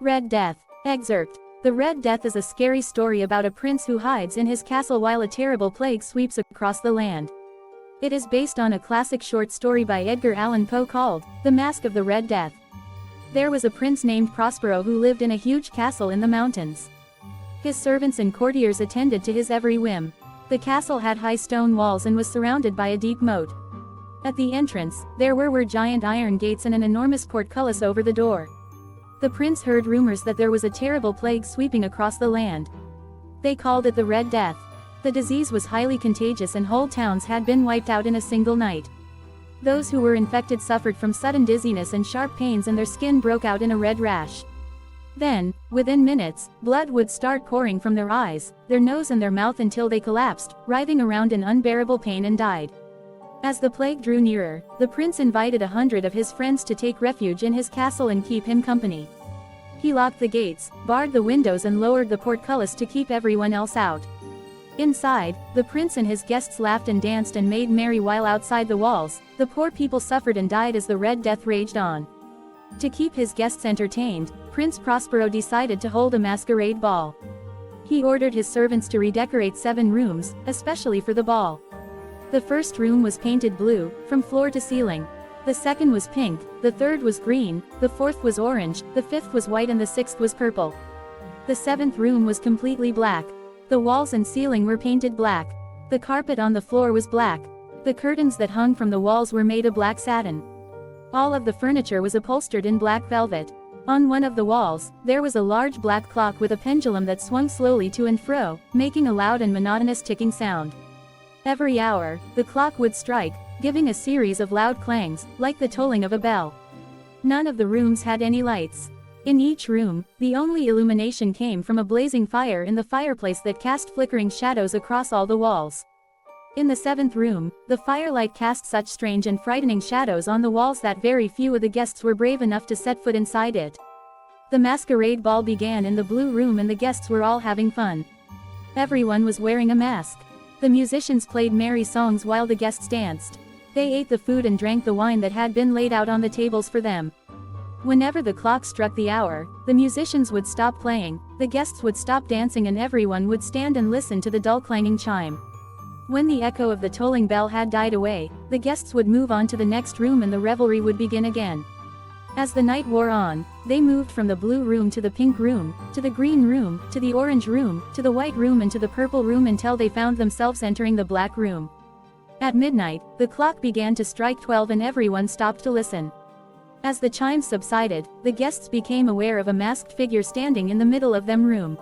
Red Death. Excerpt. The Red Death is a scary story about a prince who hides in his castle while a terrible plague sweeps across the land. It is based on a classic short story by Edgar Allan Poe called The Mask of the Red Death. There was a prince named Prospero who lived in a huge castle in the mountains. His servants and courtiers attended to his every whim. The castle had high stone walls and was surrounded by a deep moat. At the entrance, there were giant iron gates and an enormous portcullis over the door. The prince heard rumors that there was a terrible plague sweeping across the land. They called it the Red Death. The disease was highly contagious and whole towns had been wiped out in a single night. Those who were infected suffered from sudden dizziness and sharp pains, and their skin broke out in a red rash. Then, within minutes, blood would start pouring from their eyes, their nose and their mouth until they collapsed, writhing around in unbearable pain, and died. As the plague drew nearer, the prince invited 100 of his friends to take refuge in his castle and keep him company. He locked the gates, barred the windows and lowered the portcullis to keep everyone else out. Inside, the prince and his guests laughed and danced and made merry, while outside the walls, the poor people suffered and died as the Red Death raged on. To keep his guests entertained, Prince Prospero decided to hold a masquerade ball. He ordered his servants to redecorate 7 rooms, especially for the ball. The first room was painted blue, from floor to ceiling. The second was pink, the third was green, the fourth was orange, the fifth was white and the sixth was purple. The 7th room was completely black. The walls and ceiling were painted black. The carpet on the floor was black. The curtains that hung from the walls were made of black satin. All of the furniture was upholstered in black velvet. On one of the walls, there was a large black clock with a pendulum that swung slowly to and fro, making a loud and monotonous ticking sound. Every hour, the clock would strike, giving a series of loud clangs, like the tolling of a bell. None of the rooms had any lights. In each room, the only illumination came from a blazing fire in the fireplace that cast flickering shadows across all the walls. In the 7th room, the firelight cast such strange and frightening shadows on the walls that very few of the guests were brave enough to set foot inside it. The masquerade ball began in the blue room and the guests were all having fun. Everyone was wearing a mask. The musicians played merry songs while the guests danced. They ate the food and drank the wine that had been laid out on the tables for them. Whenever the clock struck the hour, the musicians would stop playing, the guests would stop dancing, and everyone would stand and listen to the dull clanging chime. When the echo of the tolling bell had died away, the guests would move on to the next room and the revelry would begin again. As the night wore on, they moved from the blue room to the pink room, to the green room, to the orange room, to the white room and to the purple room, until they found themselves entering the black room. At midnight, the clock began to strike 12 and everyone stopped to listen. As the chimes subsided, the guests became aware of a masked figure standing in the middle of them room.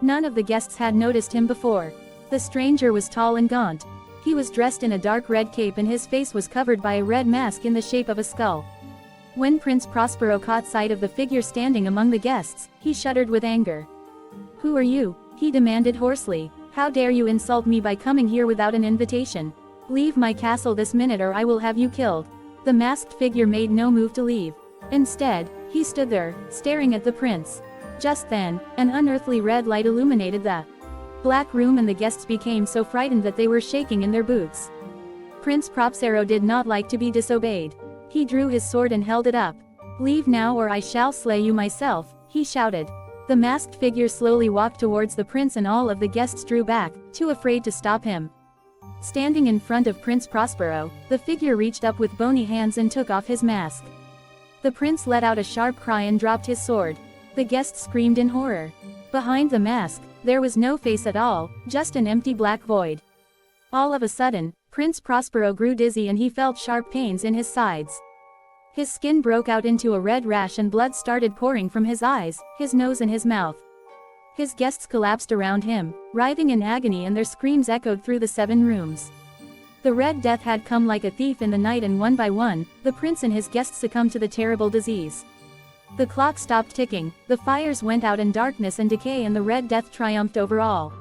None of the guests had noticed him before. The stranger was tall and gaunt. He was dressed in a dark red cape and his face was covered by a red mask in the shape of a skull. When Prince Prospero caught sight of the figure standing among the guests, he shuddered with anger. "Who are you?" he demanded hoarsely. "How dare you insult me by coming here without an invitation? Leave my castle this minute or I will have you killed." The masked figure made no move to leave. Instead, he stood there, staring at the prince. Just then, an unearthly red light illuminated the black room and the guests became so frightened that they were shaking in their boots. Prince Prospero did not like to be disobeyed. He drew his sword and held it up. "Leave now or I shall slay you myself," he shouted. The masked figure slowly walked towards the prince and all of the guests drew back, too afraid to stop him. Standing in front of Prince Prospero, the figure reached up with bony hands and took off his mask. The prince let out a sharp cry and dropped his sword. The guests screamed in horror. Behind the mask, there was no face at all, just an empty black void. All of a sudden, Prince Prospero grew dizzy and he felt sharp pains in his sides. His skin broke out into a red rash and blood started pouring from his eyes, his nose and his mouth. His guests collapsed around him, writhing in agony, and their screams echoed through the 7 rooms. The Red Death had come like a thief in the night, and one by one, the prince and his guests succumbed to the terrible disease. The clock stopped ticking, the fires went out and darkness and decay and the Red Death triumphed over all.